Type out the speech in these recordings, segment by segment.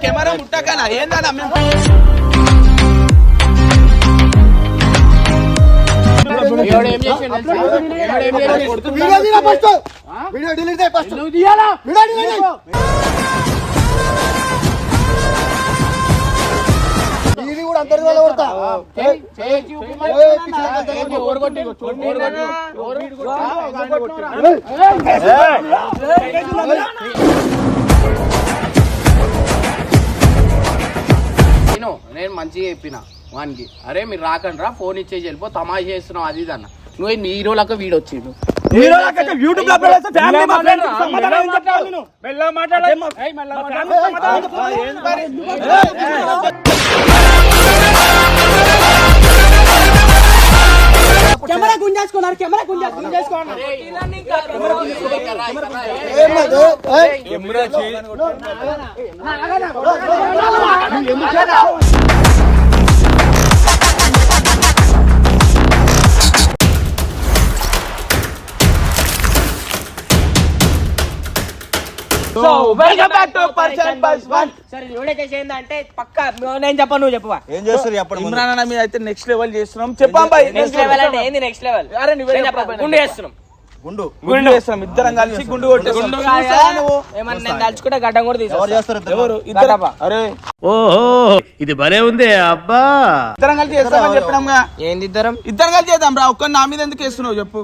Camera ముట్టకనా ఏందన్నా video delete చేయి first ఇది కూడా అందరి వల్ల కొడతా నేను మంచిగా చెప్పిన వానికి, అరే మీరు రాకండి రా, ఫోన్ ఇచ్చేసి వెళ్ళిపో, తమాషా చేస్తున్నావు అది ఇది అన్న. నువ్వు హీరోలకు వీడు వచ్చిండు కెమెరా గుంజేసుకున్నారు, కెమెరా గుంజేసుకున్నారు. అంటే పక్క నేను చెప్పను, నువ్వు చెప్పవా ఏం చేస్తారు ఇమ్రాన్ అన్న మీద అయితే నెక్స్ట్ లెవెల్ చేస్తున్నాం. చెప్పాం నెక్స్ట్ లెవెల్ అంటే ఏంది నెక్స్ట్ లెవెల్? అరే గుండు చేస్తున్నాం, గుండు చేస్తాం, ఇద్దరం కలిసి గుండు కొట్టేస్తాం. ఏమన్నా నేను తలుచుకుంటే గడ్డం కూడా తీసుకొస్తా. అరే ఓహో ఇది భలే ఉంది అబ్బా. ఇద్దరం కలిసి చేస్తామని చెప్పినాంగా. ఏంది ఇద్దరం కలిసి చేద్దాం రా. ఒక్క నా మీద ఎందుకు వేస్తున్నావు చెప్పు.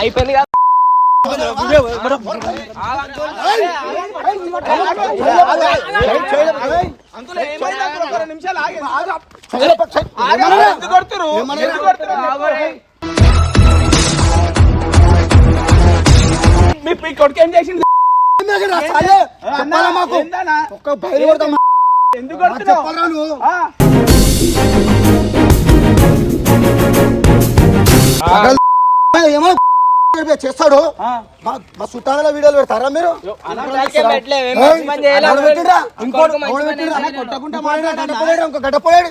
అయిపోయింది కదా. మీ కొడుకు ఏం చేసింది? ఎందుకు చేస్తాడు. మా చుట్టాల వీడియోలు పెడతారా మీరు? గడ్డపోయాడు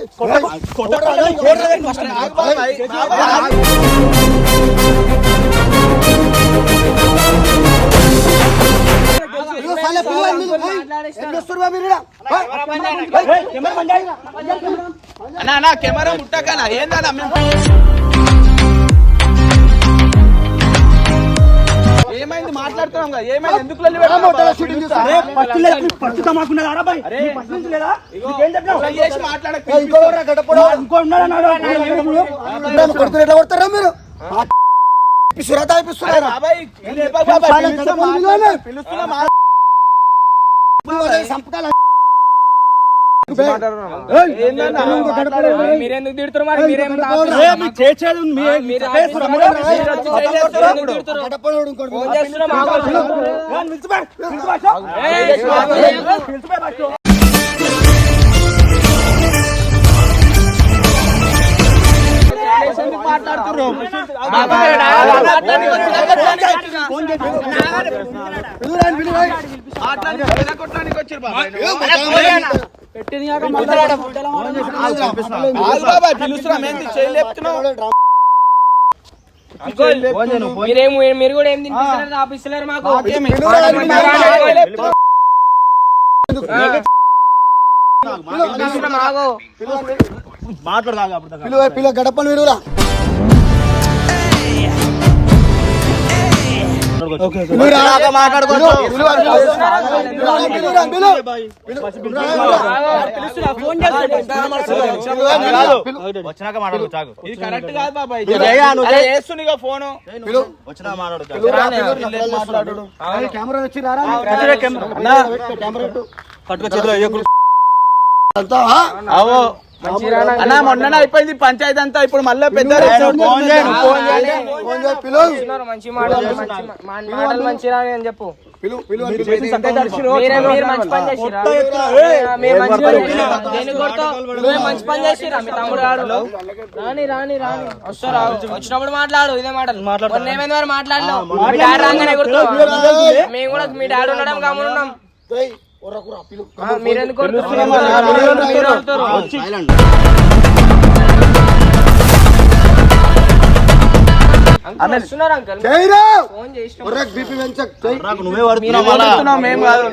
కెమెరా ముట్టకనా ఏందన్నా ఏమైంది? మాట్లాడుతున్నాం కదా, ఏమైంది? ఎందుకు ఎట్లా కొడతారా మీరు? మీరెందుకు తిడుతున్నారు మరి? మీరు కూడా ఏం తినిపిస్తున్నారు? ఆఫీసులో మాకు పిల్ల గడపలు విడురా. కెమెరా వచ్చి అన్నా మొన్న అయిపోయింది పంచాయతీ అంతా, ఇప్పుడు మళ్ళీ పెద్ద మంచి మాటలు మంచిగా అని చెప్పు. మీరు మంచి పని చేసిరా మేము మంచి పని చేసిరా దేనికి కొడతావు నువ్వే మంచి పని చేసిరా మీ తమ్ముడు ఆడు రాని రాని రాని వస్తారా వచ్చినప్పుడు మాట్లాడు ఇదే మాటలు ఏమైంది మరి మాట్లాడినావు మీ డాడీ రాగానే కొడుతావు మేము కూడా మీ డాడీ ఉండడం గమనున్నాం మీరెందుకు వస్తున్నారు అంకల్ ఫోన్ చేసిన మేము కాదు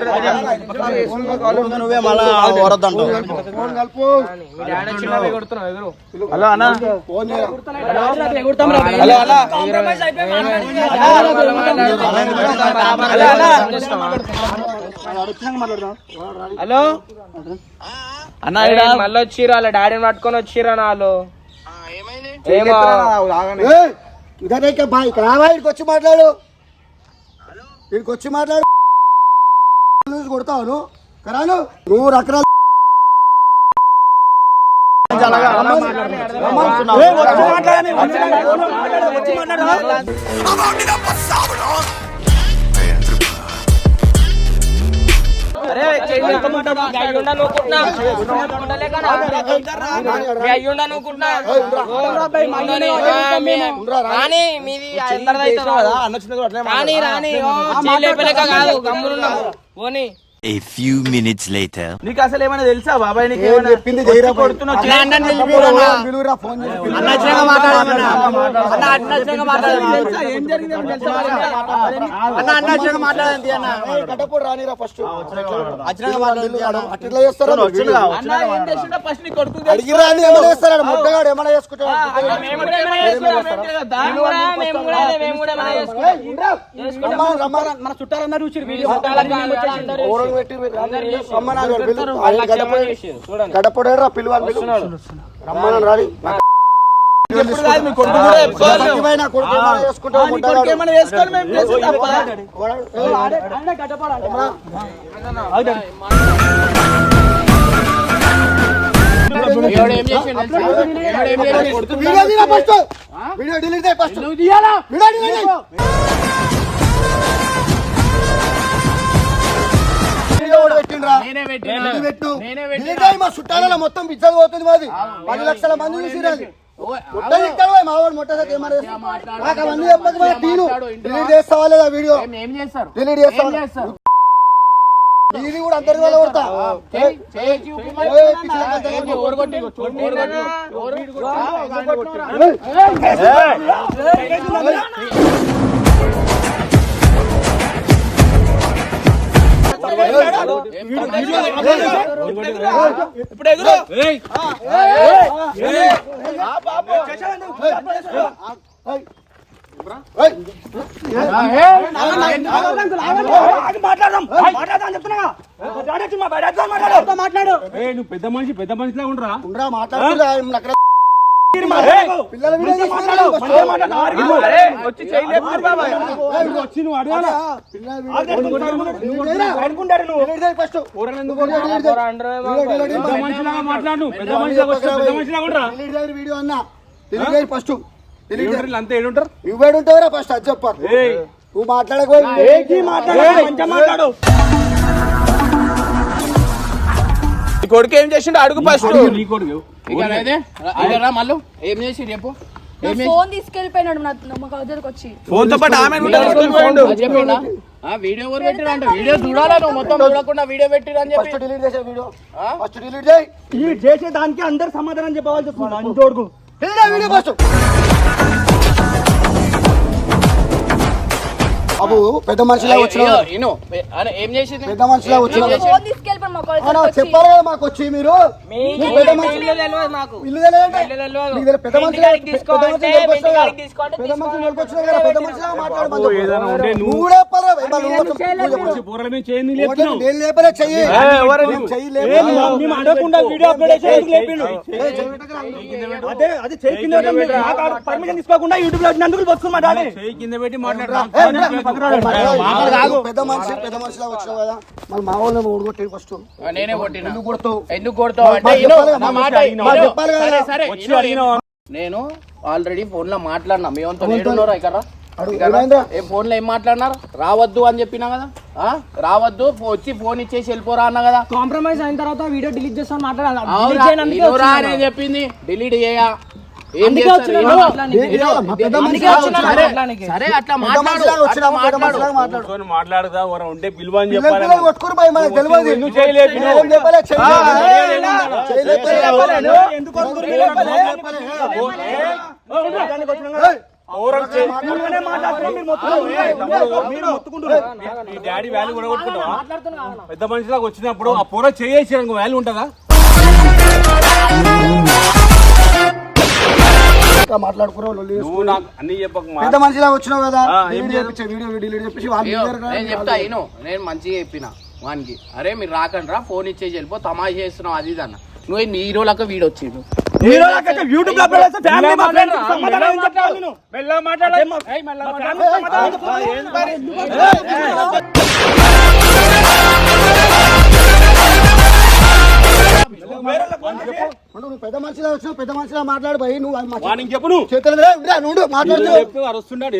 నువ్వే మళ్ళా వరద్దంటావు హలో అన్న హలో అన్న మళ్ళీ వచ్చిర్రు వాళ్ళ డాడీని పట్టుకొని వచ్చిర్రు వాళ్ళు ఏమో బాయ్ ఇక్కడ రావా ఇక్కడికి వచ్చి మాట్లాడు ఇక్కడికి వచ్చి మాట్లాడు కొడతావు నువ్వు కరాను నువ్వు రకరాలు A few minutes later. నీకు అసలు ఏమైనా తెలుసా బాబాయ్? నీకు చెప్పింది రానిరా ఫస్ట్ అట్లా చేస్తారా అడిగిరా అని ఏమైనా చేస్తారా ముట్టగాడు ఏమైనా చేసుకుంటాడు మన చుట్టాలన్నారు గడపడేరా పిలువాలి రమ్మని రాని వీడియో డిలీట్ ఫస్ట్ మా చుట్టాలలో మొత్తం పిచ్చలు పోతుంది మాది 10 లక్షల మంది చూసిరాలి మావాడు మొట్టసారి ఏమన్నా చెప్పక డిలీట్ చేస్తావా లేదా వీడియో డిలీట్ చేస్తావా ఇది కూడా అందరి వల్ల కొడతా ఇప్పుడు ఎదురు మాట్లాడు నువ్వు పెద్ద మనిషిలా ఉండరా మాట్లాడుతున్నా వచ్చి చేయలేదు బాబాయ్ వచ్చి నువ్వు అడగాలా మాట్లాడు పెద్ద మనిషిలా ఉండరా వీడియో అన్నా ఫస్ట్ అంతా ఏడుంటారు నువ్వేడుంటావురా ఫస్ట్ అది చెప్పారు నువ్వు మాట్లాడు కొడుకు ఏం చేసిండు అడుగు ఫస్ట్. నీ కొడుకు మళ్ళీ ఏం చేసి రేపు ఫోన్ తీసుకెళ్ళిపోయినాడు మా దగ్గరకు వచ్చి ఫోన్ తో పాటు ఆమె చెప్పిండా వీడియో ఎవరు పెట్టిరంట వీడియో చూడాలా నువ్వు మొత్తం చూడకుండా వీడియో పెట్టిరని చెప్పి డిలీట్ చేసే వీడియో ఫస్ట్ డిలీట్ చేయి డిలీట్ చేసే దానికి అందరు సమాధానం చెప్పాల్సి వస్తుంది అంతోడుకు వీడియో ఫస్ట్ బాబు పెద్ద మనిషిలా వచ్చిన ఏం చేసింది పెద్ద మనిషిలా వచ్చిన ఫోన్ తీసుకెళ్ళిపోయి మా కాలేజ్ చెప్పారు కదా మాకు వచ్చి మీరు పెద్ద మనిషి ఇల్లు తెలియదంటే పెద్ద మనిషి పెద్ద మనిషి నడిపొచ్చిన కదా పెద్ద మనిషిలా మాట్లాడమని నువ్వు కూడా పూర్వ మేము చేయండి నేను లేపలే చెయ్యి అడగకుండా వీడియో అప్లోడ్ అదే అది పర్మిషన్ తీసుకోకుండా యూట్యూబ్ లో వచ్చినందుకు వస్తుంది మా డాడీ కింద పెట్టి మాట్లాడరా పెద్ద మనిషిలా వచ్చినావు కదా మరి మా వాళ్ళు ఊడగొట్టి ఫస్ట్ నేనే కొట్టినా ఎందుకు కొడతావు నేను ఆల్రెడీ ఫోన్ లో మాట్లాడినా మేమంతా ఇక్కడ ఏ ఫోన్ లో ఏం మాట్లాడినారు? రావద్దు అని చెప్పినా కదా, రావద్దు, వచ్చి ఫోన్ ఇచ్చేసి వెళ్ళిపోరా అన్నా కదా. కాంప్రమైజ్ అయిన తర్వాత వీడియో డిలీట్ చేస్తాను మాట్లాడాలి నేను చెప్పింది డిలీట్ చేయ. సరే అట్లా మాట్లాడదా ఉంటే పిలువ అని చెప్పాలి. ఎందుకు చేయలేదు? డాడీ వాల్యూ కూడా కొట్టుకుంటావా? పెద్ద మనిషిలాగా వచ్చినప్పుడు ఆ పూర చేసి వాల్యూ ఉంటుందా? పెద్ద మనిషిలా వచ్చినావు కదా, వీడియో డిలీట్ చెప్పేసి నేను చెప్తా నేను మంచిగా చెప్పిన వానికి, అరే మీరు రాకండి రా, ఫోన్ ఇచ్చేసి వెళ్ళిపో, తమాషా చేస్తున్నావు అది ఇది అన్న. నువ్వు హీరోలకు వీడు వచ్చిండు. యూట్యూబ్ పెద్ద మనిషిలా వచ్చినావు, పెద్ద మనిషిలా మాట్లాడు భయ్. నువ్వు చెప్పు, నువ్వు చేతులు మాట్లాడుతూ అరుస్తున్నాడు.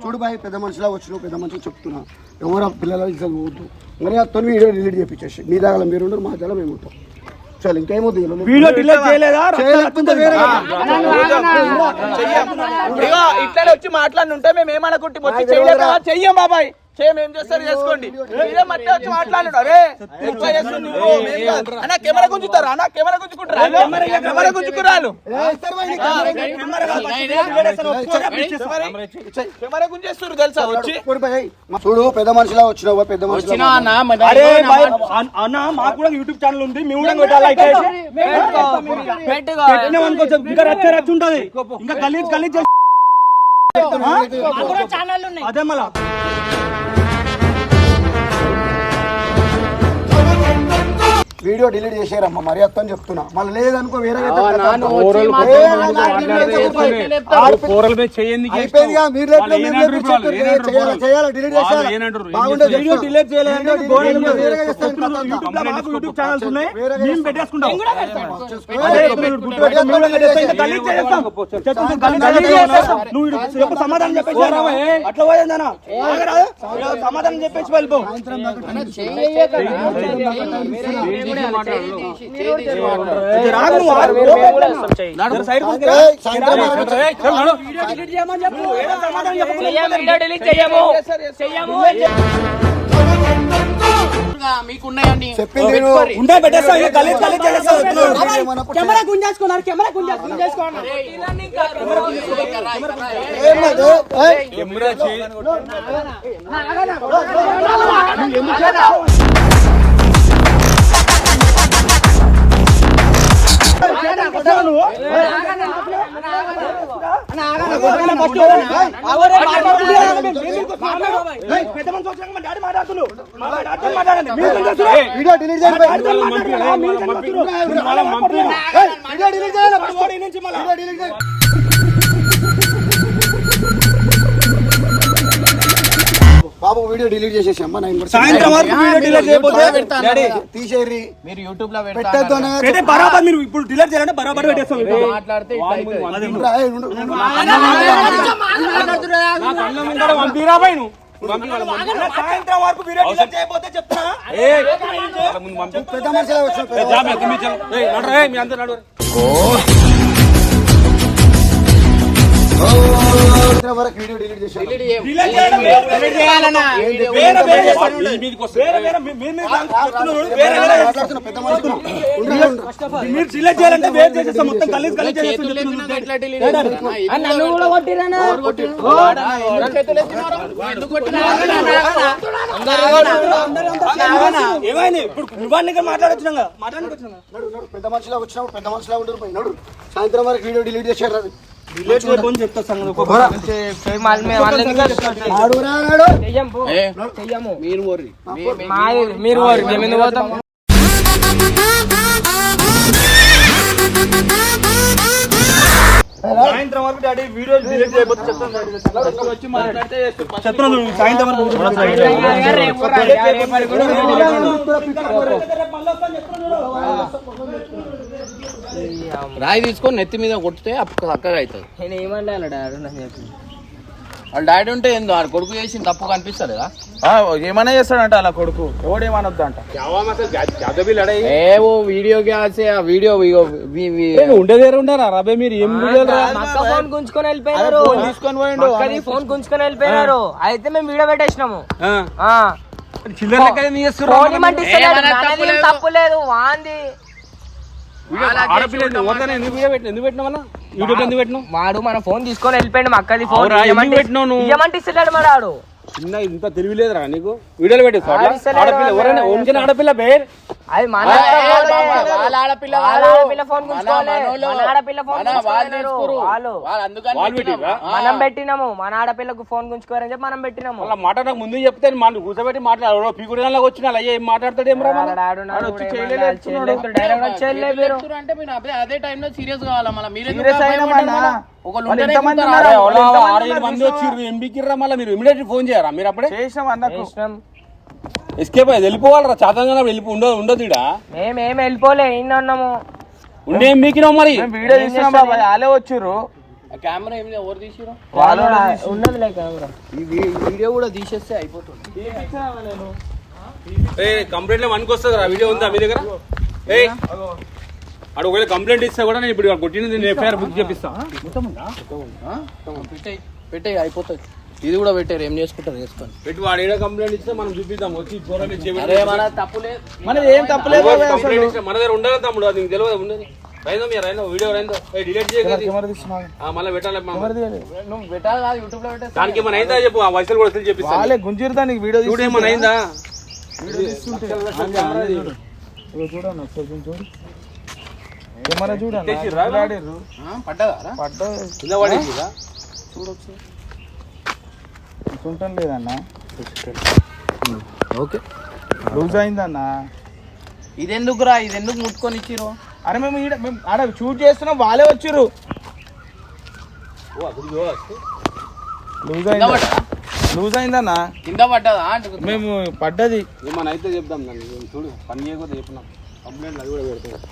చూడు బాయ్, పెద్ద మనిషిలా వచ్చినావు, పెద్ద మనిషి చెప్తున్నా, ఎవరు పిల్లల ఇజ్జత్ పోవద్దు. మరి అతను వీడియో డిలీట్ చేపించేసి మీ దగ్గర మీరు ఉండరు, మా దగ్గర మేము ఉంటాం. చల్ ఇంకేమవుతుంది, వీడియో డిలీట్ చేయలేదా? ఇట్లా వచ్చి మాట్లాడుంటే మేము ఏమనుకుంటే చెయ్యం బాబాయ్, ఏం చేస్తారు చేసుకోండి. మీరే మధ్య వచ్చి మాట్లాడు. అరే ఎక్కువ చేస్తుంది అన్న, కెమెరా గుంజుతారు అన్న, కెమెరా గుంజుకుంటారు, కెమెరా గుంజుకురాలు, కెమెరా గుంజేస్తారు తెలుసా వచ్చి. చూడు పెద్ద మనిషిలా వచ్చినావు, పెద్ద మనిషి అన్న మాకు కూడా యూట్యూబ్ ఛానల్ ఉంది, మేము కూడా పెట్టాలి. ఇంకా రచ్చ ఉంటది, ఇంకా గలీజ్ గలీజ్ అదే మళ్ళా వీడియో డిలీట్ చేసారమ్మా, మరి అత్తని చెప్తున్నా. మళ్ళీ లేదనుకో వేరే అయిపోయిందిగా, మీరు చేయాలి డిలీట్ చేయాలి. యూట్యూబ్ ఛానల్స్ ఉన్నాయి, మేము పెట్టేసుకుంటాం. నువ్వు సమాధానం చెప్పేసి అట్లా పోయిందనా, సమాధానం చెప్పేసి వెళ్ళిపో. మీకున్నాయండి చెప్పింది కెమెరా గుంజేసుకున్నారు, కెమెరా గుంజేసుకున్నారు. వీడియో డిలీట్ చేయాలి. బాబు వీడియో డిలీట్ చేసేసి అమ్మా, సాయంత్రం వరకు వీడియో డిలీట్ చేయకపోతే తీసేరి. మీరు యూట్యూబ్ లో పెట్టద్దు బరాబర్. మీరు ఇప్పుడు డిలీట్ చేయాలంటే బరాబర్ పెట్టేస్తాం. మాట్లాడితే సాయంత్రం వరకు వీడియో డిలీట్ చేయకపోతే చెప్తున్నా. పెద్ద మనిషిలా వచ్చిన వరకు వీడియో డిలీట్ చేశారు. మీరు డిలీట్ చేయాలంటే వేరు చేసేస్తాం, మొత్తం గలీజ్ గలీజ్ ఏమైంది? ఇప్పుడు ఇవన్నీ మాట్లాడొచ్చినా పెద్ద మనిషిలా వచ్చినావు, పెద్ద మనిషిలా ఉండరు పోయినాడు. సాయంత్రం వరకు వీడియో డిలీట్ చేశారు. చెయ్యము మీరు మేము ఎందుకు పోతాం? సాయంత్రం వరకు డాడీ వీడియో డిలీట్ చేయబోతు చెప్తాను వచ్చి మాట్లాడితే చెప్తాను సాయంత్రం వరకు రాయి తీసుకొని నెత్తి మీద కొట్టితే అప్పుడు చక్కగా అవుతుంది. నేను ఏమన్నా డాడీ నాకు చెప్పి వాళ్ళ డాడీ ఉంటే ఏందో ఆ కొడుకు చేసిన తప్పు కనిపిస్తలేదా? ఏమన్నా చేస్తాడంట అలా కొడుకు ఎవడేమనొద్దు అంట. ఏవో వీడియో గ్యాసే ఆ వీడియో ఉండేదే ఉండారా రాబే మీరు ఏం అక్క ఫోన్ గుంజుకొని వెళ్ళిపోయినారు, తీసుకొని పోయిండు అక్కది ఫోన్ గుంజుకొని వెళ్ళిపోయినారు. అయితే మేము వీడియో పెట్టేసినాము. చిల్లర లెక్క ఏం చేస్తుర్రు? ఫోన్ ఇమ్మంటే ఇస్తలేడు. నాది ఏం తప్పు లేదు, వాంది. ఆడపిల్ల ఎందుకు పెట్టినావు అన్న? యూట్యూబ్ ఎందుకు పెట్టినావు? వాడు మన ఫోన్ తీసుకొని వెళ్ళిపోయాడు. మా అక్కది ఫోన్ అవురా, ఎందుకు పెట్టినావు నువ్వు? ఇయ్యమంటే ఇస్తలేడు మా వాడు. చిన్న ఇంత తెలివి లేదురా నీకు? వీడియోలు పెట్టేసి ఆడపిల్ల ఎవరైనా ఓంచిన ఆడపిల్ల బేర్ అది మన ఆడపిల్ల ఫోన్ గుంజుకోలేదు. మన ఆడపిల్ల ఫోన్ మనం పెట్టినాము. మన ఆడపిల్లకు ఫోన్ గుంజుకోరని చెప్పి మనం పెట్టినాము. అలా మాట నాకు ముందు చెప్తే మనం కూర్చోబెట్టి మాట్లాడు. పీకుడిలో వచ్చిన అలా ఏం మాట్లాడతాడు ఏం రా? అంటే మీరు అదే టైంలో సీరియస్ కావాలా? మళ్ళీ మీరు మంది వచ్చి ఎంబీకిర్రా మళ్ళీ మీరు ఇమీడియట్ ఫోన్ చేయరా? మీరు అప్పుడే చేసినాం అన్నకు. ఎస్కేప్ అయ్యి వెళ్ళిపోవాలరా. చాతంగా ఉండదు ఇడ. మేమేం వెళ్ళిపోలే, ఇన్ని ఉన్నాము. ఉండే ఎంబీకినావు మరి. వీడియో తీసినాం బాబాయ్, వాళ్ళే వచ్చిర్రు. కెమెరా ఏమి ఎవరు తీసిరు? ఉన్నదిలే కెమెరా. ఈ వీడియో కూడా తీసేస్తే అయిపోతుంది. కంప్లైంట్ లో మనకి వస్తుంది రా. వీడియో ఉందా మీ దగ్గర? అడు ఒకవేళ కంప్లైంట్ ఇస్తే కూడా నేను ఇప్పుడు కొట్టినది నేను ఎఫ్ఐఆర్ బుక్ చేపిస్తా. పెట్టే అయిపోతుంది. ఇది కూడా పెట్టారు, ఏం చేసుకుంటారు చేసుకొని పెట్టి వాడు ఏదో కంప్లైంట్ ఇస్తే మనం చూపిద్దాం. వచ్చి తప్పులేదు. మనది ఏం తప్పలేదు. మన దగ్గర ఉండాలి తమ్ముడు, అది నీకు తెలియదు. ఉండదు రైందో మీరు రైందో వీడియో రైందో డిలీట్ చేయగలి మళ్ళీ పెట్టాలి. నువ్వు పెట్టాలి కాదు, యూట్యూబ్ లో పెట్టాలి. దానికి ఏమైనా అయిందా చెప్పు. ఆ వయసులు కూడా వస్తుంది చెప్పిస్తా. వాళ్ళే గుంజిరు దానికి వీడియో చూడు ఏమైనా అయిందా? కెమెరా చూడండి. పడ్డదా? కింద పడేసిరా? చూడొచ్చు. చూడటం లేదన్న. ఓకే, లూజ్ అయిందన్న. ఇదెందుకురా? ఇదెందుకు ముట్టుకొని ఇచ్చిరు? అరే మేము ఆడ షూట్ చేస్తున్నాం, వాళ్ళే వచ్చిర్రు. లూజ్ అయిందన్న. కింద పడ్డదా? మేము పడ్డది. ఏమన్నా అయితే చెప్దాం. దాన్ని చూడు పని చేయకపోతే చెప్పినాం. కంప్లైంట్ అది కూడా పెడతాం.